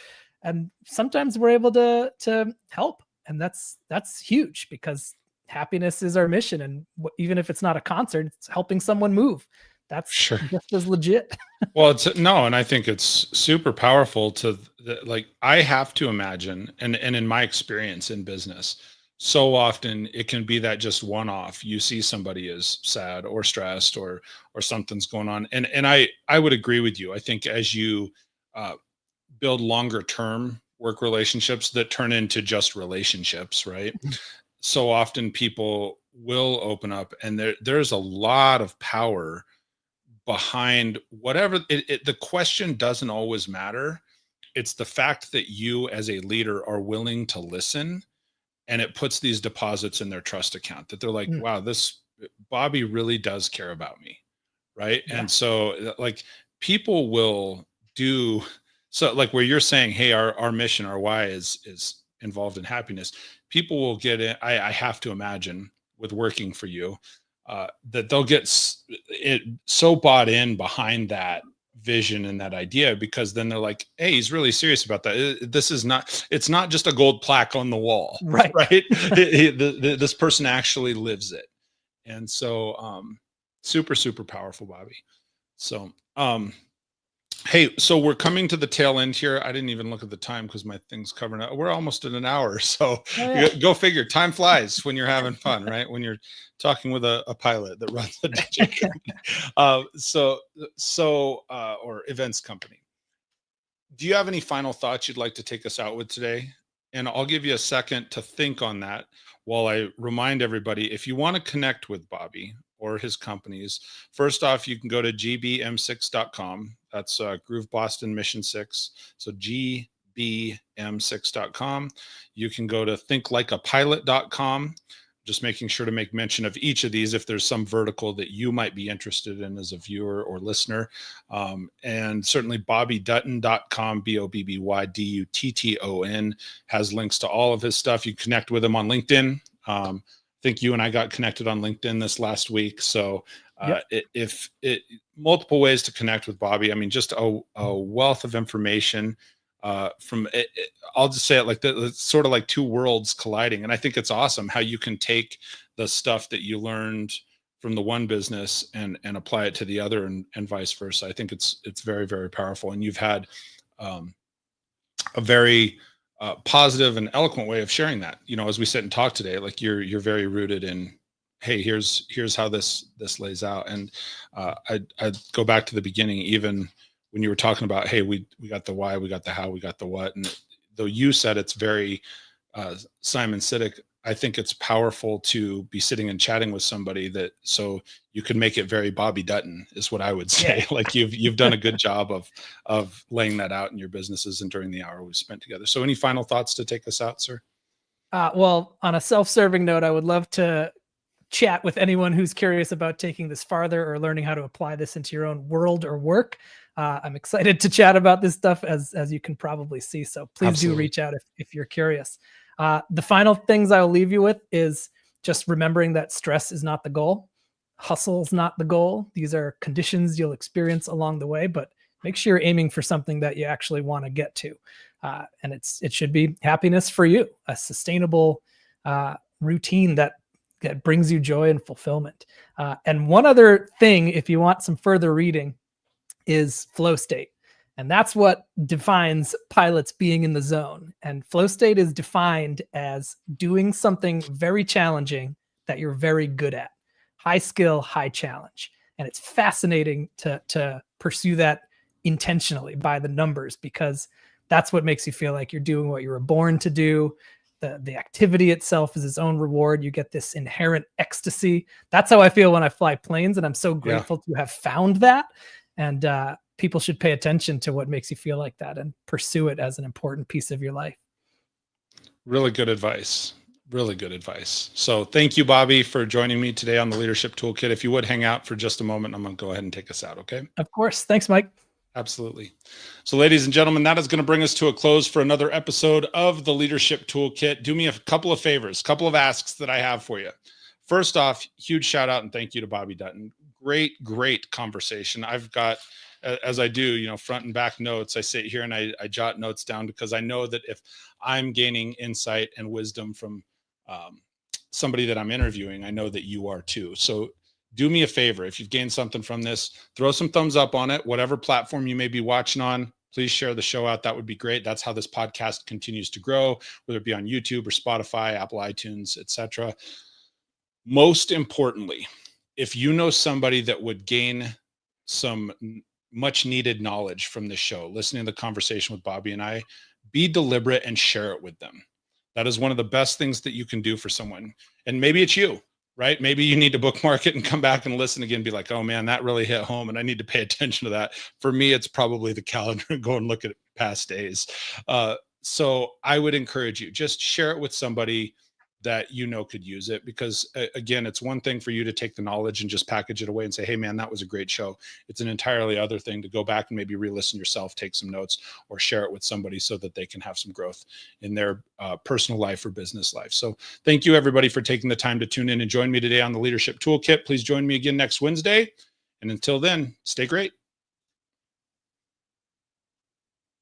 And sometimes we're able to help. And that's huge, because happiness is our mission. And even if it's not a concert, it's helping someone move. That's Sure. just as legit. Well, and I think it's super powerful like, I have to imagine, and in my experience in business, so often it can be that just one off. You see somebody is sad or stressed or something's going on. And I would agree with you. I think as you build longer term work relationships that turn into just relationships, right? So often people will open up, and there's a lot of power behind whatever the question doesn't always matter. It's the fact that you as a leader are willing to listen, and it puts these deposits in their trust account that they're like, Mm, wow, this Bobby really does care about me. Right. yeah. And so like people will do so, like where you're saying, hey, our mission, our why is involved in happiness. People will get it. I have to imagine with working for you, that they'll get it so bought in behind that vision and that idea, because then they're like, hey, he's really serious about that. This is not, it's not just a gold plaque on the wall, Right. right? This person actually lives it. And so, super, super powerful, Bobby. So, hey, so we're coming to the tail end here. I didn't even look at the time because my thing's covering up. We're almost at an hour. So go figure. Time flies when you're having fun, right? When you're talking with a pilot that runs a DJ company. Or events company. Do you have any final thoughts you'd like to take us out with today? And I'll give you a second to think on that while I remind everybody, if you want to connect with Bobby or his companies, first off, you can go to gbm6.com. That's Groove Boston Mission 6. So gbm6.com. You can go to thinklikeapilot.com. Just making sure to make mention of each of these if there's some vertical that you might be interested in as a viewer or listener. And certainly bobbydutton.com, BOBBYDUTTON, has links to all of his stuff. You connect with him on LinkedIn. I think you and I got connected on LinkedIn this last week. So if multiple ways to connect with Bobby. I mean, just a wealth of information. From it, I'll just say it like that. It's sort of like two worlds colliding. And I think it's awesome how you can take the stuff that you learned from the one business and apply it to the other, and vice versa. I think it's very, very powerful. And you've had a very positive and eloquent way of sharing that, as we sit and talk today. Like you're very rooted in, hey, here's how this lays out. And I'd go back to the beginning, even when you were talking about, hey, we got the why, we got the how, we got the what. And though you said it's very Simon Sinek, I think it's powerful to be sitting and chatting with somebody that, so you can make it very Bobby Dutton is what I would say. Yeah. Like you've done a good job of laying that out in your businesses and during the hour we've spent together. So any final thoughts to take us out, sir? Well, on a self-serving note, I would love to chat with anyone who's curious about taking this farther or learning how to apply this into your own world or work. I'm excited to chat about this stuff, as you can probably see. So please Absolutely. Do reach out if you're curious. The final things I'll leave you with is just remembering that stress is not the goal. Hustle is not the goal. These are conditions you'll experience along the way, but make sure you're aiming for something that you actually want to get to. And it should be happiness for you, a sustainable routine that brings you joy and fulfillment. And one other thing, if you want some further reading, is flow state. And that's what defines pilots being in the zone. And flow state is defined as doing something very challenging that you're very good at. High skill, high challenge. And it's fascinating to pursue that intentionally by the numbers, because that's what makes you feel like you're doing what you were born to do. The activity itself is its own reward. You get this inherent ecstasy. That's how I feel when I fly planes. And I'm so grateful to have found that. And people should pay attention to what makes you feel like that and pursue it as an important piece of your life. Really good advice. Really good advice. So thank you, Bobby, for joining me today on the Leadership Toolkit. If you would hang out for just a moment, I'm going to go ahead and take us out. Okay. Of course. Thanks, Mike. Absolutely. So ladies and gentlemen, that is going to bring us to a close for another episode of the Leadership Toolkit. Do me a couple of favors, couple of asks that I have for you. First off, huge shout out and thank you to Bobby Dutton. Great conversation. I've got as I do, front and back notes. I sit here and I jot notes down because I know that if I'm gaining insight and wisdom from somebody that I'm interviewing, I know that you are too. So do me a favor. If you've gained something from this, throw some thumbs up on it, whatever platform you may be watching on. Please share the show out. That would be great. That's how this podcast continues to grow, whether it be on YouTube or Spotify, Apple, iTunes, etc. Most importantly, if you know somebody that would gain some much needed knowledge from this show, listening to the conversation with Bobby and I, be deliberate and share it with them. That is one of the best things that you can do for someone. And maybe it's you, right? Maybe you need to bookmark it and come back and listen again, be like, oh man, that really hit home and I need to pay attention to that. For me, it's probably the calendar and go and look at past days. So I would encourage you, just share it with somebody that could use it, because again, it's one thing for you to take the knowledge and just package it away and say, hey man, that was a great show. It's an entirely other thing to go back and maybe re-listen yourself, take some notes, or share it with somebody so that they can have some growth in their personal life or business life. So thank you everybody for taking the time to tune in and join me today on the Leadership Toolkit. Please join me again next Wednesday. And until then, stay great.